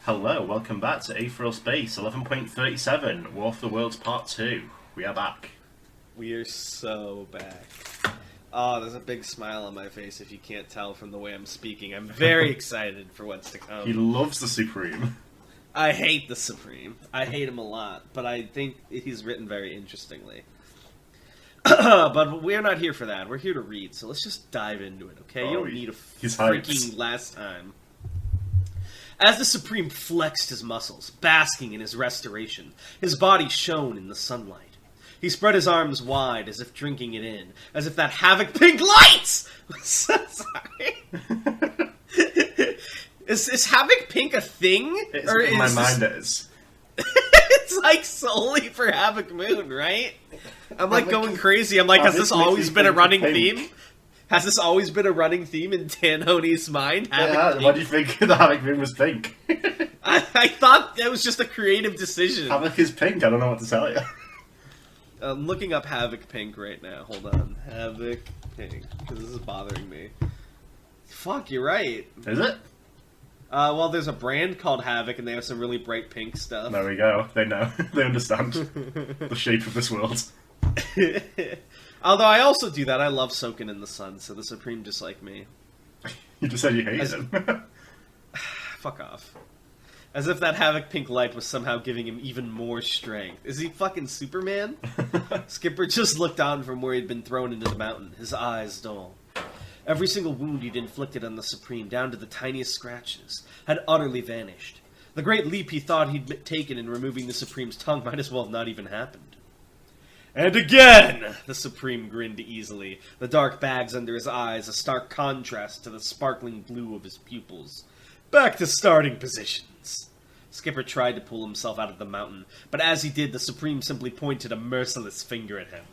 Hello, welcome back to Aetheral Space 11.37, War for the Worlds Part 2. We are back. We are so back. Oh, there's a big smile on my face if you can't tell from the way I'm speaking. I'm very excited for what's to come. He loves the Supreme. I hate the Supreme. I hate him a lot, but I think he's written very interestingly. But we're not here for that. We're here to read, so let's just dive into it, okay? You don't need a freaking last time. As the Supreme flexed his muscles, basking in his restoration, his body shone in the sunlight. He spread his arms wide as if drinking it in, as if that havoc pink light! Sorry. Is havoc pink a thing? In my mind it is. It's like solely for Havoc Moon, right? I'm like going crazy. I'm like, has this always been a running theme? Has this always been a running theme in Tanhoney's mind? Why do you think the Havoc Moon was pink? I thought that was just a creative decision. Havoc is pink, I don't know what to tell you. I'm looking up Havoc Pink right now. Hold on. Havoc Pink. Because this is bothering me. Fuck, you're right. Is it? Well, there's a brand called Havoc, and they have some really bright pink stuff. There we go. They know. They understand the shape of this world. Although I also do that. I love soaking in the sun, so the Supreme just like me. You just said you hate him. Fuck off. As if that Havoc Pink light was somehow giving him even more strength. Is he fucking Superman? Skipper just looked on from where he'd been thrown into the mountain, his eyes dull. Every single wound he'd inflicted on the Supreme, down to the tiniest scratches, had utterly vanished. The great leap he thought he'd taken in removing the Supreme's tongue might as well have not even happened. And again! The Supreme grinned easily, the dark bags under his eyes a stark contrast to the sparkling blue of his pupils. Back to starting positions. Skipper tried to pull himself out of the mountain, but as he did, the Supreme simply pointed a merciless finger at him.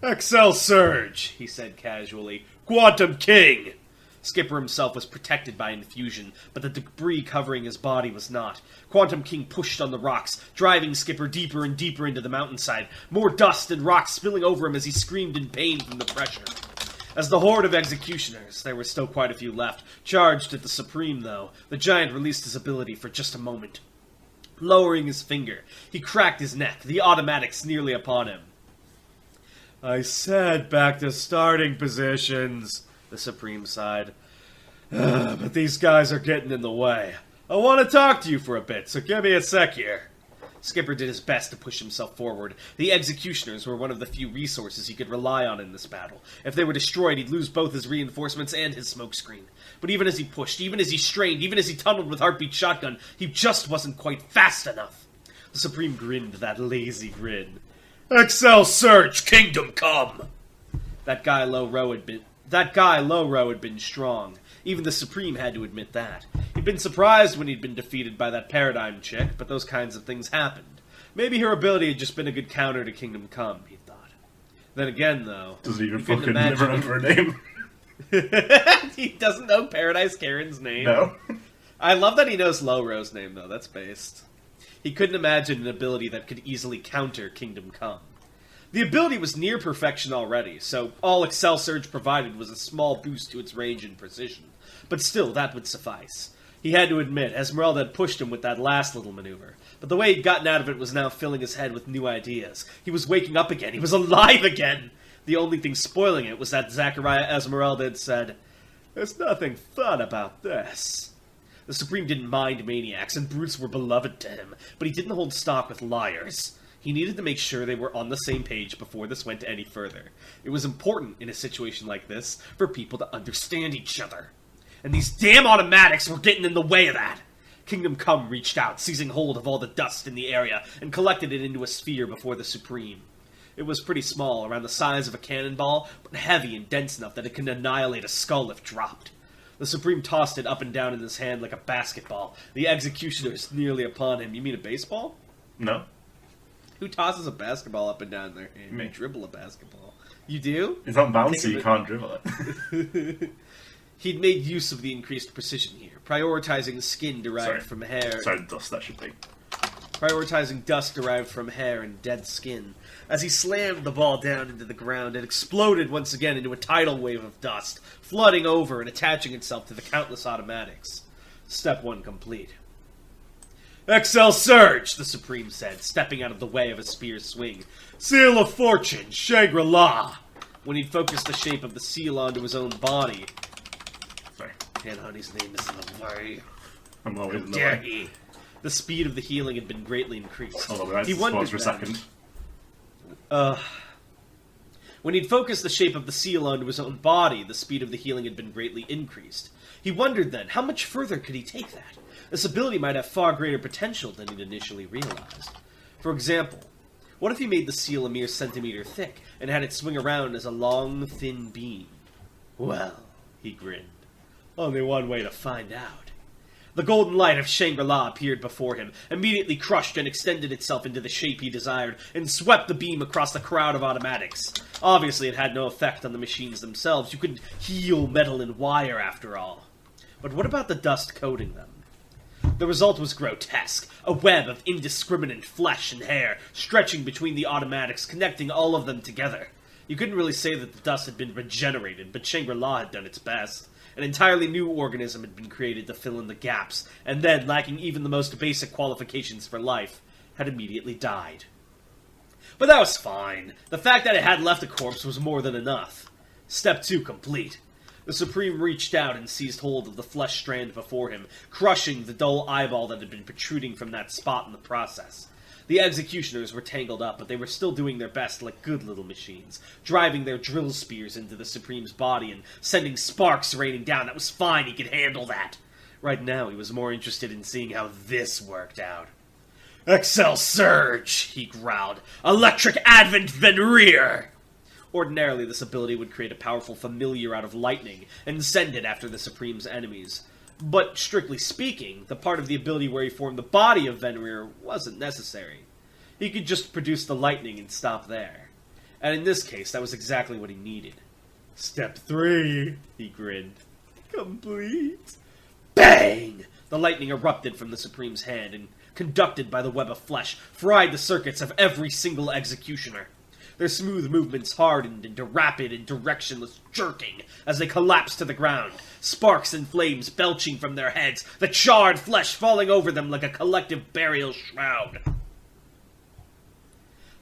Excel Surge, he said casually. Quantum King! Skipper himself was protected by infusion, but the debris covering his body was not. Quantum King pushed on the rocks, driving Skipper deeper and deeper into the mountainside, more dust and rocks spilling over him as he screamed in pain from the pressure. As the horde of executioners, there were still quite a few left, charged at the Supreme, though, the giant released his ability for just a moment. Lowering his finger, he cracked his neck, the automatics nearly upon him. I said back to starting positions, the Supreme sighed. But these guys are getting in the way. I want to talk to you for a bit, so give me a sec here. Skipper did his best to push himself forward. The executioners were one of the few resources he could rely on in this battle. If they were destroyed, he'd lose both his reinforcements and his smokescreen. But even as he pushed, even as he strained, even as he tunneled with Heartbeat Shotgun, he just wasn't quite fast enough. The Supreme grinned that lazy grin. Excel Surge, Kingdom Come! That guy Low Row had been strong. Even the Supreme had to admit that. He'd been surprised when he'd been defeated by that Paradigm chick, but those kinds of things happened. Maybe her ability had just been a good counter to Kingdom Come, he thought. Then again, though... Doesn't even fucking remember her name. He doesn't know Paradise Karen's name? No. I love that he knows Low Row's name, though. That's based. He couldn't imagine an ability that could easily counter Kingdom Come. The ability was near perfection already, so all Excel Surge provided was a small boost to its range and precision. But still, that would suffice. He had to admit, Esmeralda had pushed him with that last little maneuver. But the way he'd gotten out of it was now filling his head with new ideas. He was waking up again. He was alive again! The only thing spoiling it was that Zachariah Esmeralda had said, "There's nothing fun about this." The Supreme didn't mind maniacs, and brutes were beloved to him, but he didn't hold stock with liars. He needed to make sure they were on the same page before this went any further. It was important in a situation like this for people to understand each other. And these damn automatics were getting in the way of that. Kingdom Come reached out, seizing hold of all the dust in the area, and collected it into a sphere before the Supreme. It was pretty small, around the size of a cannonball, but heavy and dense enough that it could annihilate a skull if dropped. The Supreme tossed it up and down in his hand like a basketball, the executioners nearly upon him. You mean a baseball? No. Who tosses a basketball up and down their hand? Me. You dribble a basketball. You do? It's not bouncy, you can't dribble it. He'd made use of the increased precision here, prioritizing skin derived from hair. Sorry, dust that should be. Prioritizing dust derived from hair and dead skin. As he slammed the ball down into the ground, it exploded once again into a tidal wave of dust, flooding over and attaching itself to the countless automatics. Step 1 complete. "XL Surge," the Supreme said, stepping out of the way of a spear's swing. "Seal of Fortune, Shangri-La." When he'd focused the shape of the seal onto his own body... Sorry. Honey's name is in the way. I'm always in the Dare way. he? The speed of the healing had been greatly increased. Hold on, we might He wondered pause for a then- second. When he'd focused the shape of the seal onto his own body, the speed of the healing had been greatly increased. He wondered then, how much further could he take that? This ability might have far greater potential than he'd initially realized. For example, what if he made the seal a mere centimeter thick, and had it swing around as a long, thin beam? Well, he grinned, only one way to find out. The golden light of Shangri-La appeared before him, immediately crushed and extended itself into the shape he desired, and swept the beam across the crowd of automatics. Obviously, it had no effect on the machines themselves. You couldn't heal metal and wire, after all. But what about the dust coating them? The result was grotesque. A web of indiscriminate flesh and hair, stretching between the automatics, connecting all of them together. You couldn't really say that the dust had been regenerated, but Shangri-La had done its best. An entirely new organism had been created to fill in the gaps, and then, lacking even the most basic qualifications for life, had immediately died. But that was fine. The fact that it had left a corpse was more than enough. Step 2 complete. The Supreme reached out and seized hold of the flesh strand before him, crushing the dull eyeball that had been protruding from that spot in the process. The executioners were tangled up, but they were still doing their best like good little machines, driving their drill spears into the Supreme's body and sending sparks raining down. That was fine, he could handle that. Right now, he was more interested in seeing how this worked out. "XL Surge," he growled. "Electric Advent then Rear!" Ordinarily, this ability would create a powerful familiar out of lightning and send it after the Supreme's enemies. But, strictly speaking, the part of the ability where he formed the body of Venrir wasn't necessary. He could just produce the lightning and stop there. And in this case, that was exactly what he needed. "Step 3, he grinned. "Complete." Bang! The lightning erupted from the Supreme's hand and, conducted by the web of flesh, fried the circuits of every single executioner. Their smooth movements hardened into rapid and directionless jerking as they collapsed to the ground, sparks and flames belching from their heads, the charred flesh falling over them like a collective burial shroud.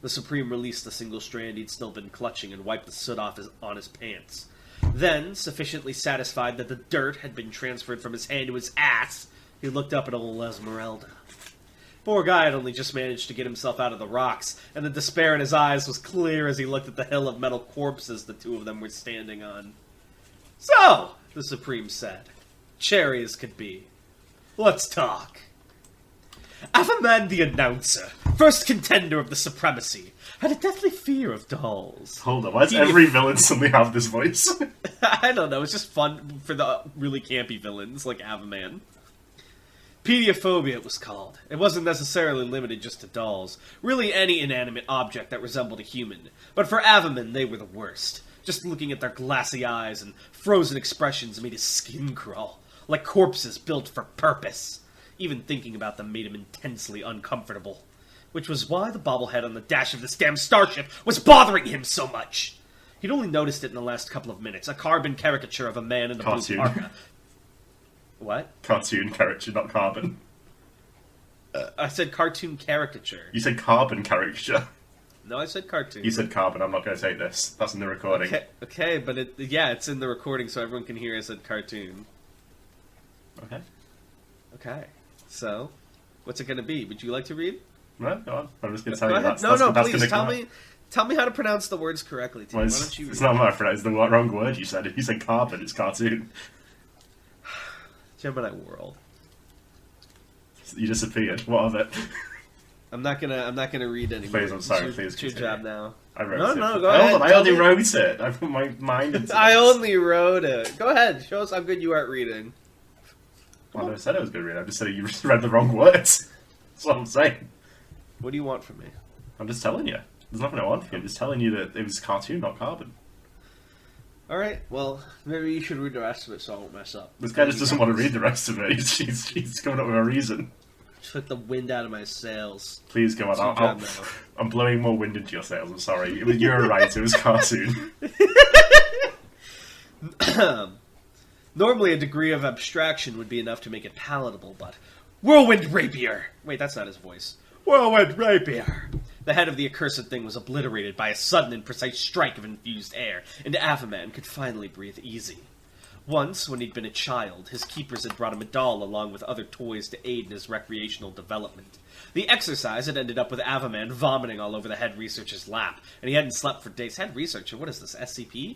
The Supreme released the single strand he'd still been clutching and wiped the soot off on his pants. Then, sufficiently satisfied that the dirt had been transferred from his hand to his ass, he looked up at old Esmeralda. Poor guy had only just managed to get himself out of the rocks, and the despair in his eyes was clear as he looked at the hill of metal corpses the two of them were standing on. "So," the Supreme said, cherry as could be, "let's talk." Avaman the Announcer, first contender of the supremacy, had a deathly fear of dolls. Hold on, why does every villain suddenly have this voice? I don't know, it's just fun for the really campy villains like Avaman. Pediophobia, it was called. It wasn't necessarily limited just to dolls. Really any inanimate object that resembled a human. But for Avaman, they were the worst. Just looking at their glassy eyes and frozen expressions made his skin crawl, like corpses built for purpose. Even thinking about them made him intensely uncomfortable. Which was why the bobblehead on the dash of this damn starship was bothering him so much. He'd only noticed it in the last couple of minutes, a carbon caricature of a man in a blue parka. What? Cartoon caricature, not carbon. I said cartoon caricature. You said carbon caricature. No, I said cartoon. You said carbon, I'm not going to take this. That's in the recording. Okay, but it's in the recording so everyone can hear I said cartoon. Okay. So, what's it going to be? Would you like to read? No, go on. I'm just going to tell Go you ahead. that's Please gonna tell me how to pronounce the words correctly. Tim. Well, Why don't you read? it's not my friend, it's the wrong word you said. If you said carbon, it's cartoon. Gemini World. You disappeared. What of it? I'm not gonna read anymore. Please, I'm sorry. It's your job now. I wrote it. No, go ahead. I only wrote it. I put my mind into I this. only wrote it. Go ahead. Show us how good you are at reading. Well, I never said I was good at reading. I just said you just read the wrong words. That's what I'm saying. What do you want from me? I'm just telling you. There's nothing I want from you. I'm just telling you that it was cartoon, not carbon. Alright, well, maybe you should read the rest of it so I won't mess up. This guy just doesn't want to read the rest of it. He's coming up with a reason. Took the wind out of my sails. Please go on. I'm blowing more wind into your sails. I'm sorry. You're right. It was cartoon. Normally, a degree of abstraction would be enough to make it palatable, but Whirlwind Rapier! Wait, that's not his voice. Whirlwind Rapier! The head of the accursed thing was obliterated by a sudden and precise strike of infused air, and Avaman could finally breathe easy. Once, when he'd been a child, his keepers had brought him a doll along with other toys to aid in his recreational development. The exercise had ended up with Avaman vomiting all over the head researcher's lap, and he hadn't slept for days. Head researcher? What is this, SCP?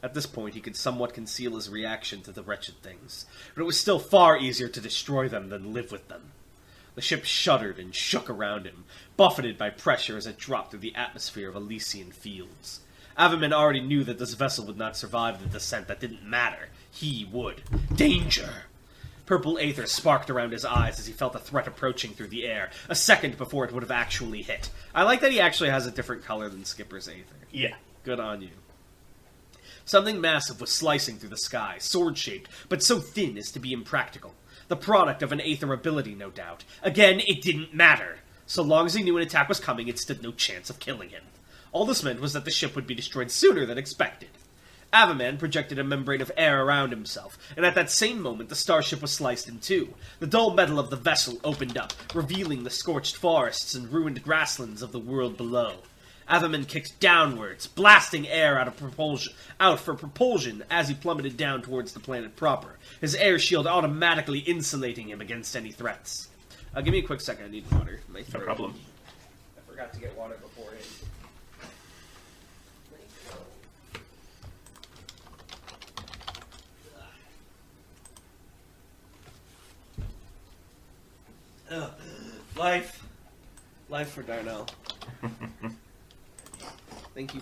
At this point, he could somewhat conceal his reaction to the wretched things, but it was still far easier to destroy them than live with them. The ship shuddered and shook around him, buffeted by pressure as it dropped through the atmosphere of Elysian fields. Avaman already knew that this vessel would not survive the descent. That didn't matter. He would. Danger! Purple aether sparked around his eyes as he felt the threat approaching through the air, a second before it would have actually hit. I like that he actually has a different color than Skipper's aether. Yeah. Good on you. Something massive was slicing through the sky, sword-shaped, but so thin as to be impractical. The product of an aether ability, no doubt. Again, it didn't matter. So long as he knew an attack was coming, it stood no chance of killing him. All this meant was that the ship would be destroyed sooner than expected. Avaman projected a membrane of air around himself, and at that same moment the starship was sliced in two. The dull metal of the vessel opened up, revealing the scorched forests and ruined grasslands of the world below. Avaman kicked downwards, blasting air out for propulsion as he plummeted down towards the planet proper, his air shield automatically insulating him against any threats. Give me a quick second, I need water. No problem. I forgot to get water beforehand. Life for Darnell. Thank you.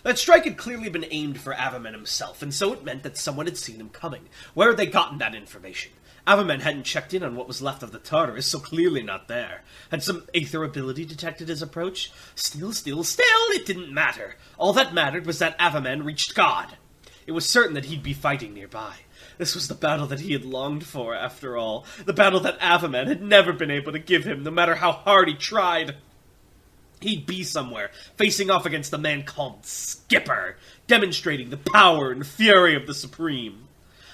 That strike had clearly been aimed for Avaman himself, and so it meant that someone had seen him coming. Where had they gotten that information? Avaman hadn't checked in on what was left of the Tartarus, so clearly not there. Had some aether ability detected his approach? Still, it didn't matter. All that mattered was that Avaman reached God. It was certain that he'd be fighting nearby. This was the battle that he had longed for, after all. The battle that Avaman had never been able to give him, no matter how hard he tried. He'd be somewhere, facing off against a man called Skipper, demonstrating the power and fury of the Supreme.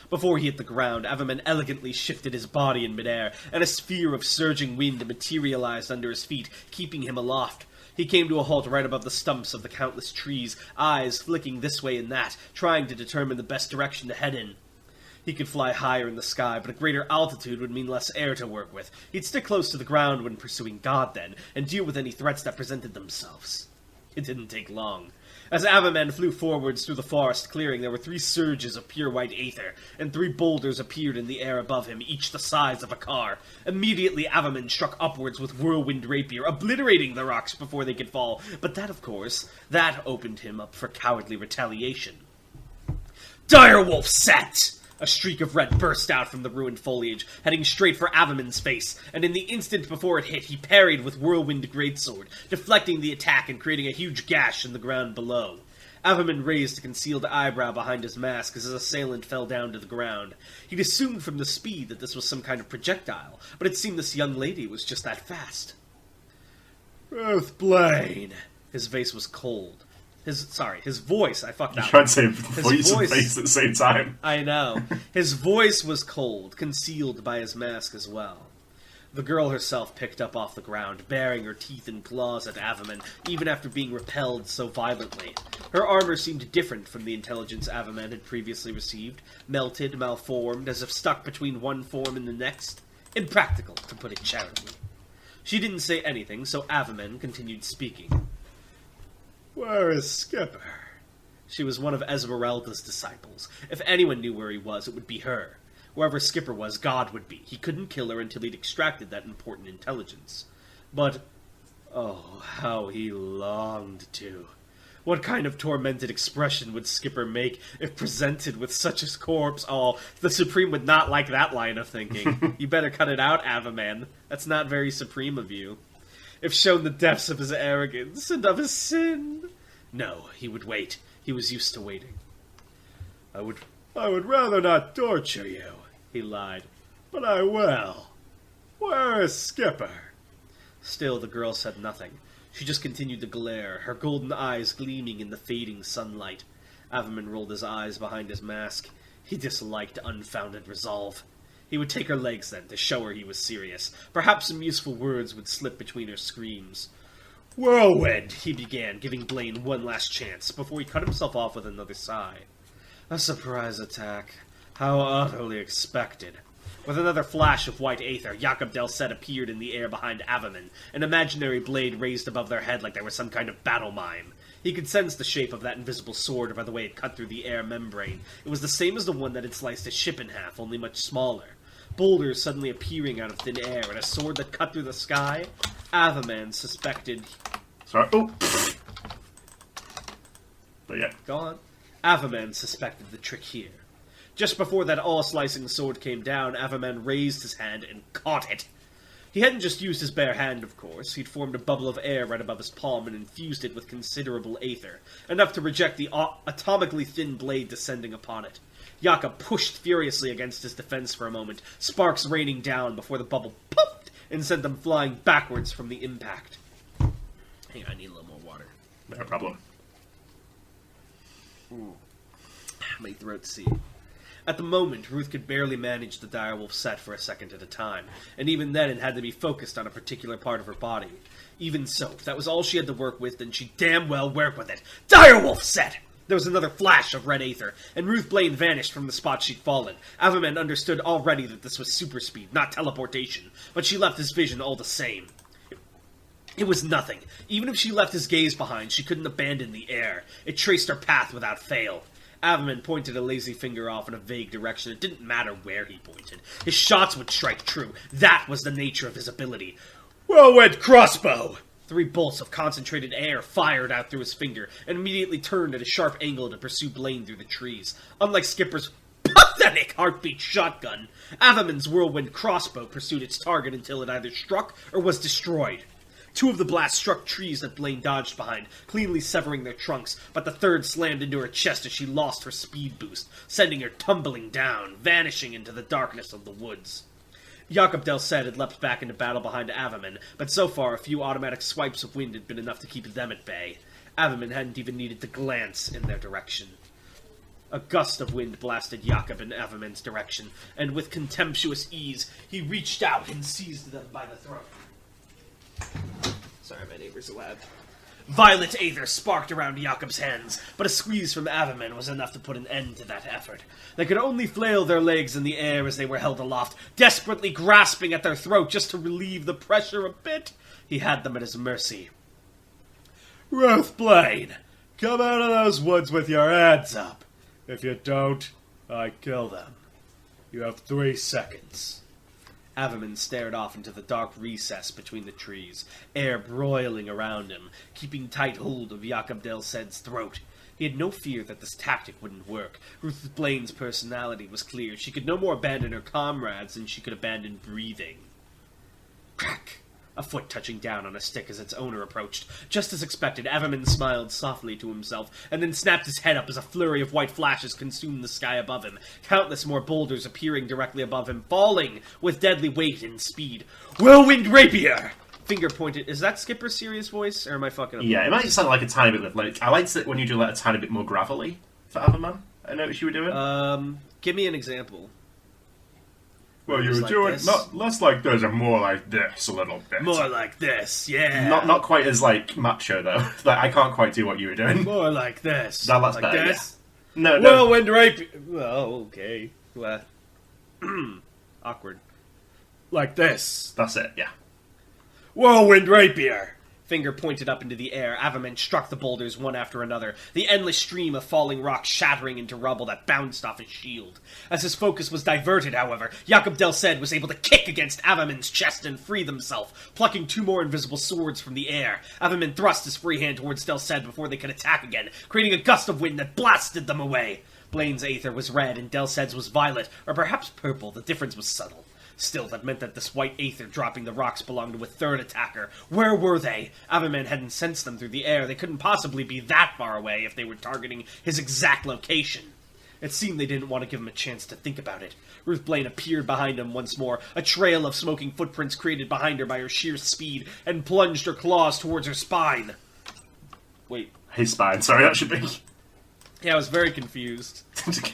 Before he hit the ground, Avaman elegantly shifted his body in midair, and a sphere of surging wind materialized under his feet, keeping him aloft. He came to a halt right above the stumps of the countless trees, eyes flicking this way and that, trying to determine the best direction to head in. He could fly higher in the sky, but a greater altitude would mean less air to work with. He'd stick close to the ground when pursuing God, then, and deal with any threats that presented themselves. It didn't take long. As Avaman flew forwards through the forest clearing, there were 3 surges of pure white aether, and 3 boulders appeared in the air above him, each the size of a car. Immediately, Avaman struck upwards with Whirlwind Rapier, obliterating the rocks before they could fall. But that, of course, that opened him up for cowardly retaliation. Direwolf set! A streak of red burst out from the ruined foliage, heading straight for Avaman's face, and in the instant before it hit, he parried with Whirlwind Greatsword, deflecting the attack and creating a huge gash in the ground below. Avaman raised a concealed eyebrow behind his mask as his assailant fell down to the ground. He'd assumed from the speed that this was some kind of projectile, but it seemed this young lady was just that fast. Ruth Blaine! His face was cold. His voice, I fucked You up. tried to say voice and face at the same time. I know. His voice was cold, concealed by his mask as well. The girl herself picked up off the ground, baring her teeth and claws at Avaman, even after being repelled so violently. Her armor seemed different from the intelligence Avaman had previously received, melted, malformed, as if stuck between one form and the next. Impractical, to put it charitably. She didn't say anything, so Avaman continued speaking. Where is Skipper? She was one of Esmeralda's disciples. If anyone knew where he was, it would be her. Wherever Skipper was, God would be. He couldn't kill her until he'd extracted that important intelligence. But, oh, how he longed to. What kind of tormented expression would Skipper make if presented with such a corpse? Oh, the Supreme would not like that line of thinking. You better cut it out, Avaman. That's not very Supreme of you. If shown the depths of his arrogance and of his sin. No, he would wait. He was used to waiting. I would rather not torture you, he lied. But I will. Where is Skipper? Still, the girl said nothing. She just continued to glare, her golden eyes gleaming in the fading sunlight. Avaman rolled his eyes behind his mask. He disliked unfounded resolve. He would take her legs then, to show her he was serious. Perhaps some useful words would slip between her screams. "Whirlwind," he began, giving Blaine one last chance, before he cut himself off with another sigh. "A surprise attack. How utterly expected." With another flash of white aether, Jakob Delset appeared in the air behind Avaman, an imaginary blade raised above their head like they were some kind of battle mime. He could sense the shape of that invisible sword by the way it cut through the air membrane. It was the same as the one that had sliced his ship in half, only much smaller. Boulders suddenly appearing out of thin air, and a sword that cut through the sky? Avaman suspected... Sorry. Oh! But yeah. Go on. Avaman suspected the trick here. Just before that all-slicing sword came down, Avaman raised his hand and caught it. He hadn't just used his bare hand, of course. He'd formed a bubble of air right above his palm and infused it with considerable aether, enough to reject the atomically thin blade descending upon it. Jakob pushed furiously against his defense for a moment, sparks raining down before the bubble puffed and sent them flying backwards from the impact. Hang on, I need a little more water. No problem. Ooh. My throat's seething. At the moment, Ruth could barely manage the direwolf set for a second at a time, and even then it had to be focused on a particular part of her body. Even so, if that was all she had to work with, then she'd damn well work with it. Direwolf set! There was another flash of red aether, and Ruth Blaine vanished from the spot she'd fallen. Avaman understood already that this was super speed, not teleportation, but she left his vision all the same. It was nothing. Even if she left his gaze behind, she couldn't abandon the air. It traced her path without fail. Avaman pointed a lazy finger off in a vague direction. It didn't matter where he pointed. His shots would strike true. That was the nature of his ability. Whirlwind crossbow! 3 bolts of concentrated air fired out through his finger, and immediately turned at a sharp angle to pursue Blaine through the trees. Unlike Skipper's pathetic heartbeat shotgun, Avaman's whirlwind crossbow pursued its target until it either struck or was destroyed. 2 of the blasts struck trees that Blaine dodged behind, cleanly severing their trunks, but the third slammed into her chest as she lost her speed boost, sending her tumbling down, vanishing into the darkness of the woods. Jakob Delset had leapt back into battle behind Avaman, but so far a few automatic swipes of wind had been enough to keep them at bay. Avaman hadn't even needed to glance in their direction. A gust of wind blasted Jakob in Avaman's direction, and with contemptuous ease, he reached out and seized them by the throat. Sorry, my neighbors are loud. Violet aether sparked around Jakob's hands, but a squeeze from Avaman was enough to put an end to that effort. They could only flail their legs in the air as they were held aloft, desperately grasping at their throat just to relieve the pressure a bit. He had them at his mercy. Ruth Blaine, come out of those woods with your hands up. If you don't, I kill them. You have 3 seconds. Avaman stared off into the dark recess between the trees, air broiling around him, keeping tight hold of Jakob Delset's throat. He had no fear that this tactic wouldn't work. Ruth Blaine's personality was clear. She could no more abandon her comrades than she could abandon breathing. Crack! A foot touching down on a stick as its owner approached. Just as expected, Avaman smiled softly to himself, and then snapped his head up as a flurry of white flashes consumed the sky above him, countless more boulders appearing directly above him, falling with deadly weight and speed. Whirlwind rapier! Finger pointed. Is that Skipper's serious voice, or am I fucking up? Yeah, it might sound like a tiny bit like... I liked it when you do like a tiny bit more gravelly for Avaman. I noticed you were doing. Give me an example. Well, you were like doing this? not less like this and more like this a little bit. More like this, yeah. Not quite as like macho though. Like I can't quite do what you were doing. More like this. That's like better. this. Yeah. No. Whirlwind rapier. Well, okay. Well, awkward. Like this. That's it. Yeah. Whirlwind rapier! Finger pointed up into the air. Avaman struck the boulders one after another, the endless stream of falling rock shattering into rubble that bounced off his shield. As his focus was diverted, however, Jakob Delset was able to kick against Avaman's chest and free himself, plucking 2 more invisible swords from the air. Avaman thrust his free hand towards Delset before they could attack again, creating a gust of wind that blasted them away. Blaine's aether was red and Delset's was violet, or perhaps purple. The difference was subtle. Still, that meant that this white aether dropping the rocks belonged to a third attacker. Where were they? Avaman hadn't sensed them through the air. They couldn't possibly be that far away if they were targeting his exact location. It seemed they didn't want to give him a chance to think about it. Ruth Blaine appeared behind him once more, a trail of smoking footprints created behind her by her sheer speed, and plunged her claws towards her spine. Wait. His spine. Sorry, that should be. Yeah, I was very confused.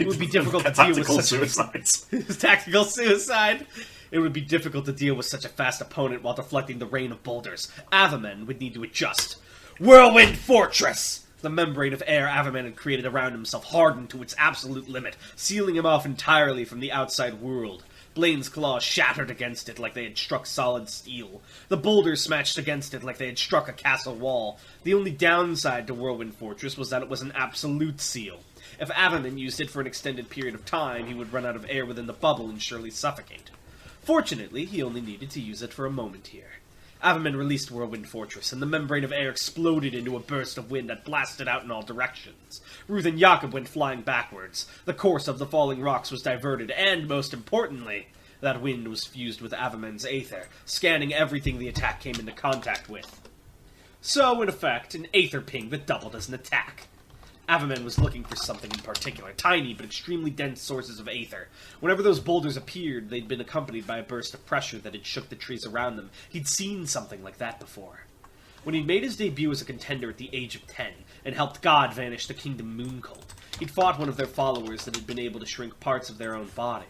It would be difficult to deal with such suicides. Tactical suicide. It would be difficult to deal with such a fast opponent while deflecting the rain of boulders. Avaman would need to adjust. Whirlwind Fortress! The membrane of air Avaman had created around himself hardened to its absolute limit, sealing him off entirely from the outside world. Blaine's claws shattered against it like they had struck solid steel. The boulders smashed against it like they had struck a castle wall. The only downside to Whirlwind Fortress was that it was an absolute seal. If Avaman used it for an extended period of time, he would run out of air within the bubble and surely suffocate. Fortunately, he only needed to use it for a moment here. Avaman released Whirlwind Fortress, and the membrane of air exploded into a burst of wind that blasted out in all directions. Ruth and Jakob went flying backwards. The course of the falling rocks was diverted, and, most importantly, that wind was fused with Avaman's aether, scanning everything the attack came into contact with. So, in effect, an aether ping that doubled as an attack. Avaman was looking for something in particular, tiny but extremely dense sources of aether. Whenever those boulders appeared, they'd been accompanied by a burst of pressure that had shook the trees around them. He'd seen something like that before. When he'd made his debut as a contender at the age of 10, and helped God vanish the Kingdom Moon Cult, he'd fought one of their followers that had been able to shrink parts of their own body.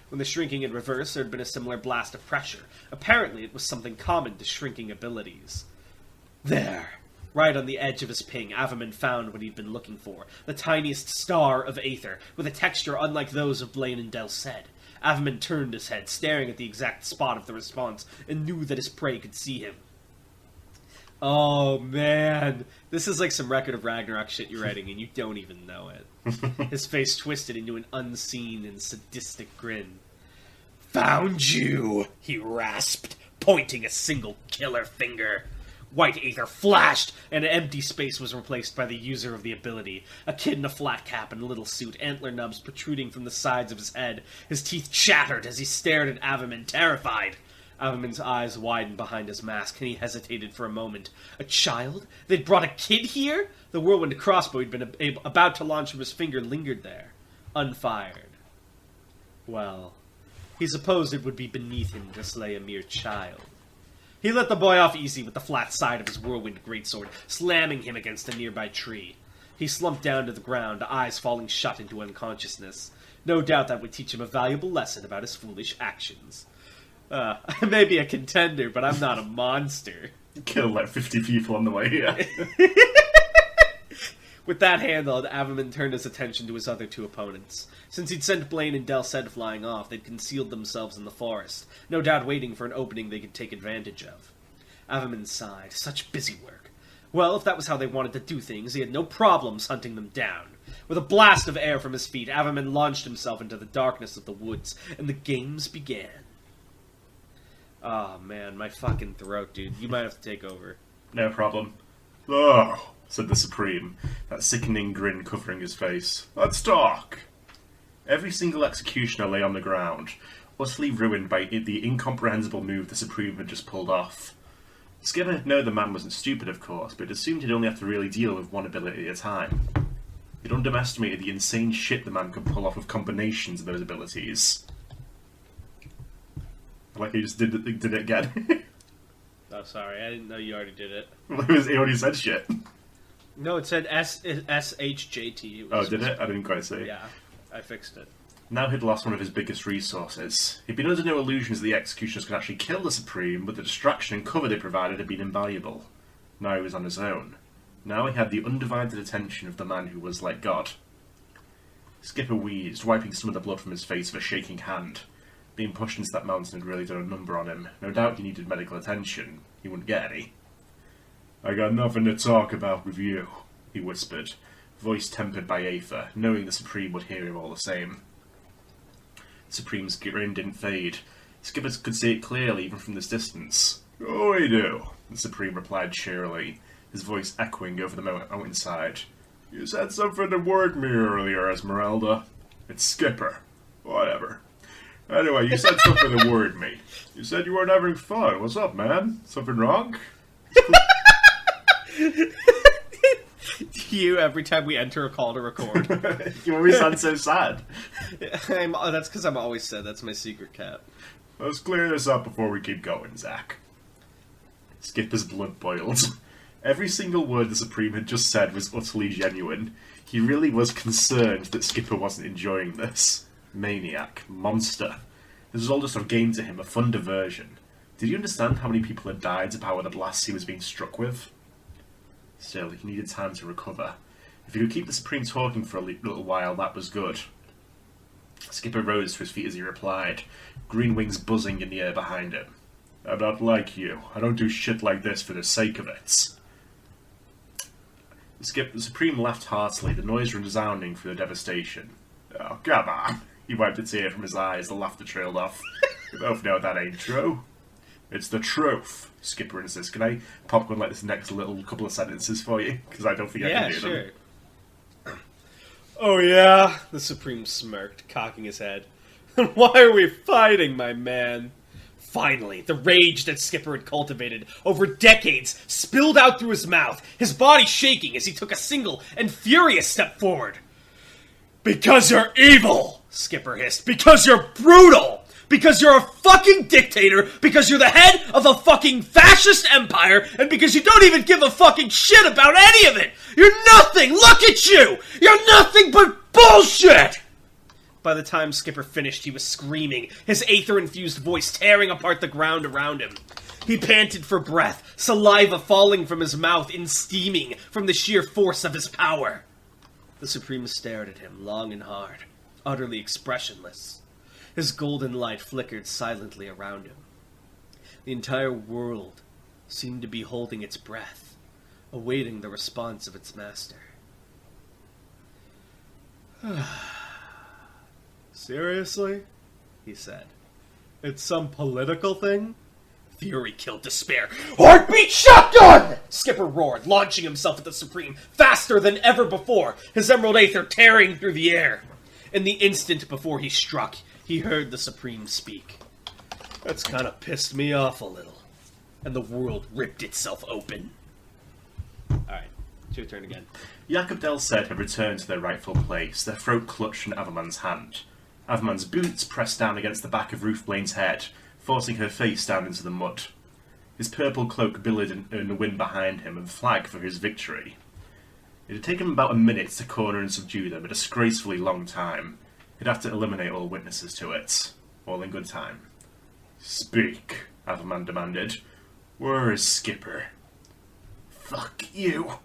When the shrinking had reversed, there had been a similar blast of pressure. Apparently, it was something common to shrinking abilities. There! Right on the edge of his ping, Avaman found what he'd been looking for, the tiniest star of aether, with a texture unlike those of Blaine and Delced. Avaman turned his head, staring at the exact spot of the response, and knew that his prey could see him. Oh, man. This is like some Record of Ragnarok shit you're writing, and you don't even know it. His face twisted into an unseen and sadistic grin. "Found you," he rasped, pointing a single killer finger. White aether flashed, and an empty space was replaced by the user of the ability. A kid in a flat cap and little suit, antler nubs protruding from the sides of his head. His teeth chattered as he stared at Avaman, terrified. Avaman's eyes widened behind his mask, and he hesitated for a moment. A child? They'd brought a kid here? The whirlwind crossbow he'd been about to launch from his finger lingered there, unfired. Well, he supposed it would be beneath him to slay a mere child. He let the boy off easy with the flat side of his whirlwind greatsword, slamming him against a nearby tree. He slumped down to the ground, eyes falling shut into unconsciousness. No doubt that would teach him a valuable lesson about his foolish actions. I may be a contender, but I'm not a monster. Killed like 50 people on the way here. With that handled, Avaman turned his attention to his other two opponents. Since he'd sent Blaine and Delced flying off, they'd concealed themselves in the forest, no doubt waiting for an opening they could take advantage of. Avaman sighed. Such busy work. Well, if that was how they wanted to do things, he had no problems hunting them down. With a blast of air from his feet, Avaman launched himself into the darkness of the woods, and the games began. Oh, man, my fucking throat, dude. You might have to take over. No problem. "Oh," said the Supreme, that sickening grin covering his face. "Let's talk." Every single executioner lay on the ground, utterly ruined by the incomprehensible move the Supreme had just pulled off. Skipper had known the man wasn't stupid, of course, but assumed he'd only have to really deal with one ability at a time. He'd underestimated the insane shit the man could pull off with combinations of those abilities. Like he just did it again. Oh, sorry, I didn't know you already did it. He already said shit. No, it said SHJT. Oh, did it? I didn't quite see. Yeah, I fixed it. Now he'd lost one of his biggest resources. He'd been under no illusions that the executioners could actually kill the Supreme, but the distraction and cover they provided had been invaluable. Now he was on his own. Now he had the undivided attention of the man who was like God. Skipper wheezed, wiping some of the blood from his face with a shaking hand. Being pushed into that mountain had really done a number on him. No doubt he needed medical attention. He wouldn't get any. "I got nothing to talk about with you," he whispered, voice tempered by aether, knowing the Supreme would hear him all the same. The Supreme's grin didn't fade. Skipper could see it clearly even from this distance. "Oh, we do," the Supreme replied cheerily, his voice echoing over the mountainside. "You said something that worried me earlier, Esmeralda. It's Skipper. Whatever. Anyway, you said something that worried me. You said you weren't having fun. What's up, man? Something wrong?" You, every time we enter a call to record. You always sound so sad. That's because I'm always sad. That's my secret cat. "Let's clear this up before we keep going, Zach." Skipper's blood boiled. Every single word the Supreme had just said was utterly genuine. He really was concerned that Skipper wasn't enjoying this. Maniac. Monster. This was all just a game to him, a fun diversion. Did you understand how many people had died to power the blasts he was being struck with? Still, he needed time to recover. If he could keep the Supreme talking for a little while, that was good. Skipper rose to his feet as he replied, green wings buzzing in the air behind him. I'm not like you. I don't do shit like this for the sake of it. The Supreme laughed heartily, the noise resounding through the devastation. Oh, come on. He wiped a tear from his eyes, the laughter trailed off. We both know that ain't true. It's the truth, Skipper insists. Can I popcorn like this next little couple of sentences for you? Because I don't think I can do them. Oh yeah, the Supreme smirked, cocking his head. Why are we fighting, my man? Finally, the rage that Skipper had cultivated over decades spilled out through his mouth, his body shaking as he took a single and furious step forward. Because you're evil, Skipper hissed. Because you're brutal. Because you're a fucking dictator. Because you're the head of a fucking fascist empire. And because you don't even give a fucking shit about any of it. You're nothing. Look at you. You're nothing but bullshit. By the time Skipper finished, he was screaming, his aether-infused voice tearing apart the ground around him. He panted for breath, saliva falling from his mouth and steaming from the sheer force of his power. The Supreme stared at him long and hard, utterly expressionless. His golden light flickered silently around him. The entire world seemed to be holding its breath, awaiting the response of its master. Seriously? He said. It's some political thing? Fury killed despair. Heartbeat shotgun! Skipper roared, launching himself at the Supreme faster than ever before, his emerald aether tearing through the air. In the instant before he struck, he heard the Supreme speak. That's kind of pissed me off a little. And the world ripped itself open. Alright, it's your turn again. Jakob Del Cid had returned to their rightful place, their throat clutched in Averman's hand. Averman's boots pressed down against the back of Ruthblane's head, forcing her face down into the mud. His purple cloak billowed in the wind behind him and flagged for his victory. It had taken him about a minute to corner and subdue them, a disgracefully long time. He'd have to eliminate all witnesses to it, all in good time. Speak, Averman demanded. Where is Skipper? Fuck you.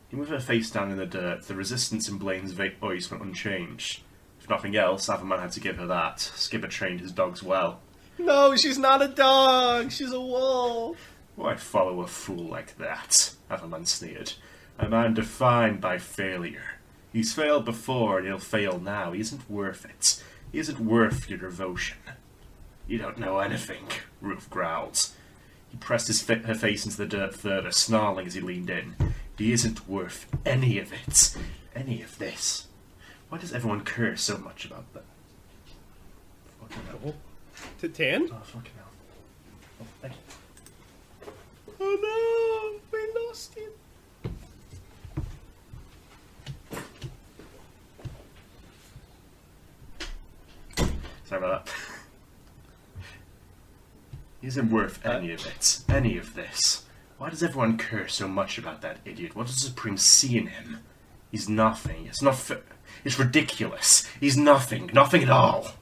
He moved her face down in the dirt. The resistance in Blaine's voice went unchanged. If nothing else, Averman had to give her that. Skipper trained his dogs well. No, she's not a dog. She's a wolf. Why follow a fool like that? Averman sneered. A man defined by failure. He's failed before and he'll fail now. He isn't worth it. He isn't worth your devotion. You don't know anything, Ruth growled. He pressed her face into the dirt further, snarling as he leaned in. He isn't worth any of it. Any of this. Why does everyone care so much about that? Fucking hell. Tan? Oh, fucking hell. Oh, thank you. Oh no, we lost him. Sorry about that. He isn't worth any of it. Any of this. Why does everyone care so much about that idiot? What does the Supreme see in him? He's nothing. It's not it's ridiculous. He's nothing. Nothing at all.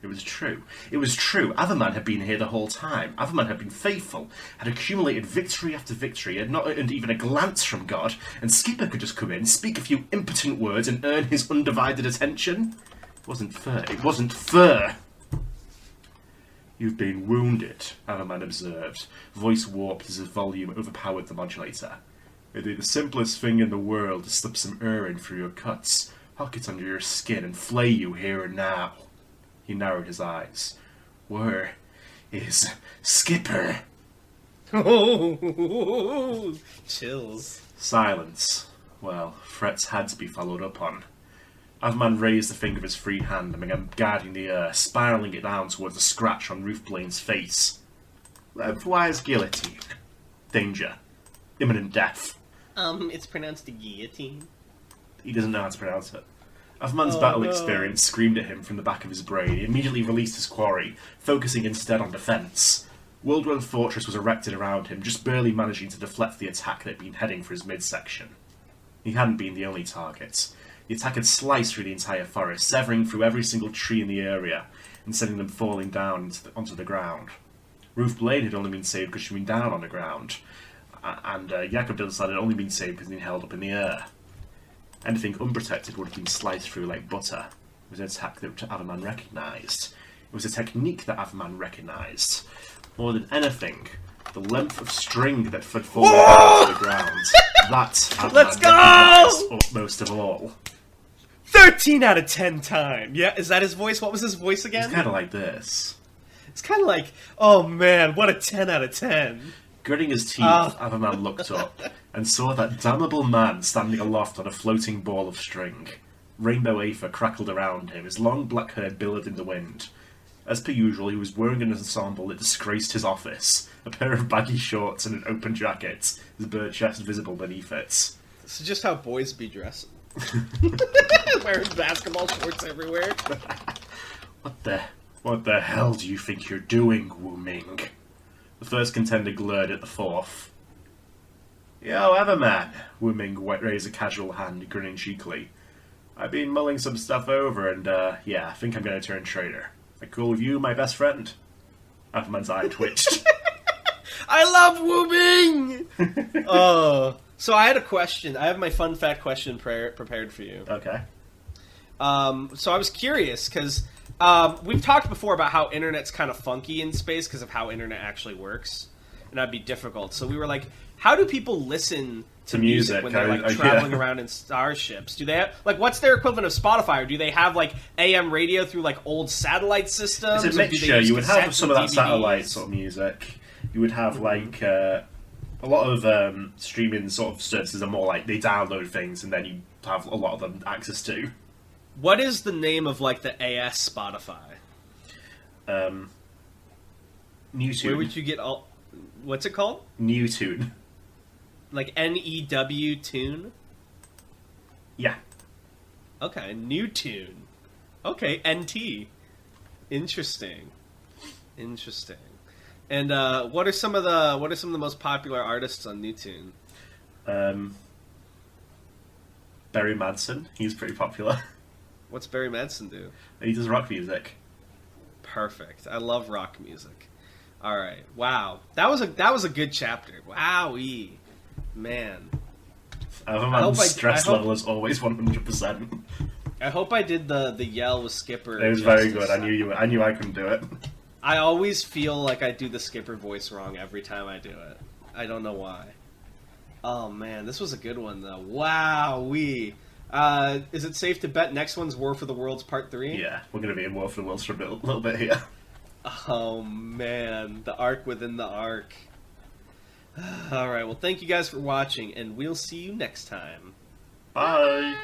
It was true. It was true. Averman had been here the whole time. Averman had been faithful, had accumulated victory after victory, had not earned even a glance from God, and Skipper could just come in, speak a few impotent words, and earn his undivided attention. It wasn't fair. It wasn't fair. You've been wounded, Averman observed, voice warped as his volume overpowered the modulator. It'd be the simplest thing in the world to slip some air in through your cuts, hook it under your skin, and flay you here and now. He narrowed his eyes. Where is Skipper? Oh, chills. Silence. Well, threats had to be followed up on. Averman raised the finger of his free hand and began guarding the air, spiralling it down towards a scratch on Ruthblane's face. Lengthwise guillotine. Danger. Imminent death. It's pronounced guillotine. He doesn't know how to pronounce it. Averman's battle experience screamed at him from the back of his brain. He immediately released his quarry, focusing instead on defence. World-run fortress was erected around him, just barely managing to deflect the attack that had been heading for his midsection. He hadn't been the only target. The attack had sliced through the entire forest, severing through every single tree in the area, and sending them falling down onto the ground. Ruth Blade had only been saved because she'd been down on the ground, and Jakob Dilsad had only been saved because he'd been held up in the air. Anything unprotected would have been sliced through like butter. It was an attack that Averman recognised. It was a technique that Averman recognised. More than anything, the length of string that had fallen down to the ground. That Averman Let's go! recognised most of all. 13 out of 10 time. Yeah, is that his voice? What was his voice again? It's kind of like this. It's kind of like, oh man, what a 10 out of 10. Gritting his teeth, Averman looked up and saw that damnable man standing aloft on a floating ball of string. Rainbow Aether crackled around him, his long black hair billowed in the wind. As per usual, he was wearing an ensemble that disgraced his office, a pair of baggy shorts and an open jacket, his bird chest visible beneath it. This is just how boys be dressing. Wearing basketball shorts everywhere. What the hell do you think you're doing, Wu Ming? The first contender glared at the fourth. Yo, Everman! Wu Ming raised a casual hand, grinning cheekily. I've been mulling some stuff over, and yeah, I think I'm going to turn traitor. That cool with you, my best friend? Everman's eye twitched. I love Wu Ming! Oh. So I had a question. I have my fun fact question prepared for you. Okay. So I was curious, because we've talked before about how internet's kind of funky in space because of how internet actually works. And that'd be difficult. So we were like, how do people listen to music when they're like traveling around in starships? Do they have, like, what's their equivalent of Spotify? Or do they have like AM radio through like old satellite systems? It's a mixture. You would have some of that satellite sort of music. You would have like a lot of streaming sort of services are more like they download things and then you have a lot of them access to. What is the name of like the AS Spotify? Newtune. Where would you get all? What's it called? Newtune. Like NEW tune? Yeah. Okay, new tune. Okay, NT. Interesting. And what are some of the most popular artists on Newtune? Barry Madsen. He's pretty popular. What's Barry Madsen do? He does rock music. Perfect. I love rock music. All right. Wow. That was a good chapter. Wowee. Man. Everman's stress level is always 100%. I hope I did the yell with Skipper. It was very good. I knew I couldn't do it. I always feel like I do the Skipper voice wrong every time I do it. I don't know why. Oh man, this was a good one though. Wowee. Is it safe to bet next one's War for the Worlds Part 3? Yeah, we're going to be in War for the Worlds for a little bit here. Oh man, the arc within the arc. Alright, well thank you guys for watching, and we'll see you next time. Bye!